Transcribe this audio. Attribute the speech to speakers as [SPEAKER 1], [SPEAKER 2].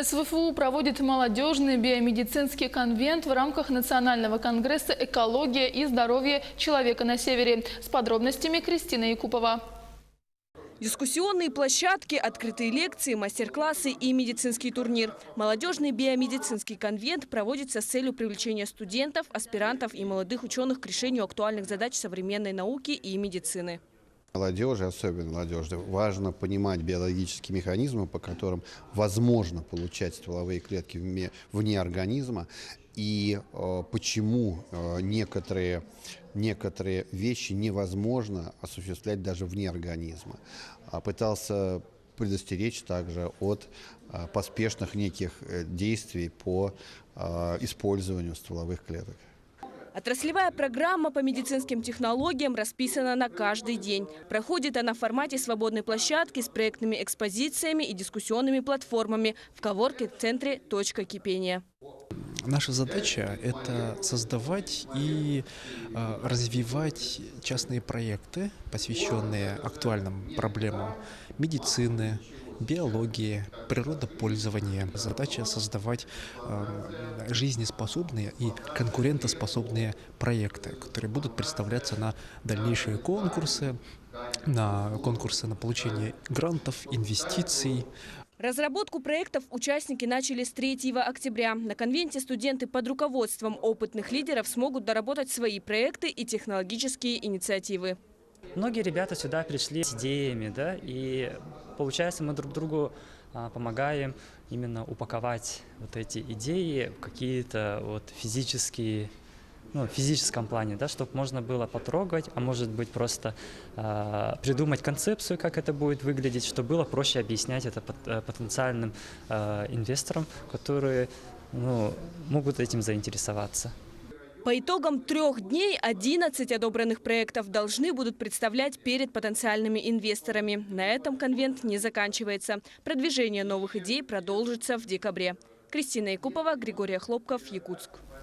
[SPEAKER 1] СВФУ проводит молодежный биомедицинский конвент в рамках Национального конгресса «Экология и здоровье человека на севере». С подробностями Кристина Якупова.
[SPEAKER 2] Дискуссионные площадки, открытые лекции, мастер-классы и медицинский турнир. Молодежный биомедицинский конвент проводится с целью привлечения студентов, аспирантов и молодых ученых к решению актуальных задач современной науки и медицины.
[SPEAKER 3] Молодежи, особенно молодежи, важно понимать биологические механизмы, по которым возможно получать стволовые клетки вне организма, и почему некоторые вещи невозможно осуществлять даже вне организма. Пытался предостеречь также от поспешных неких действий по использованию стволовых клеток.
[SPEAKER 2] Отраслевая программа по медицинским технологиям расписана на каждый день. Проходит она в формате свободной площадки с проектными экспозициями и дискуссионными платформами в коворкинг-центре «Точка кипения».
[SPEAKER 4] Наша задача – это создавать и развивать частные проекты, посвященные актуальным проблемам медицины, биологии, природопользования. Задача – создавать жизнеспособные и конкурентоспособные проекты, которые будут представляться на дальнейшие конкурсы на получение грантов, инвестиций.
[SPEAKER 2] Разработку проектов участники начали с 3 октября. На конвенте студенты под руководством опытных лидеров смогут доработать свои проекты и технологические инициативы.
[SPEAKER 5] Многие ребята сюда пришли с идеями, да, и получается мы друг другу помогаем именно упаковать вот эти идеи в какие-то вот физические, в физическом плане, да, чтобы можно было потрогать, а может быть просто придумать концепцию, как это будет выглядеть, чтобы было проще объяснять это потенциальным инвесторам, которые могут этим заинтересоваться.
[SPEAKER 2] По итогам 3 дней 11 одобренных проектов должны будут представлять перед потенциальными инвесторами. На этом конвент не заканчивается. Продвижение новых идей продолжится в декабре. Кристина Якупова, Григорий Хлопков, Якутск.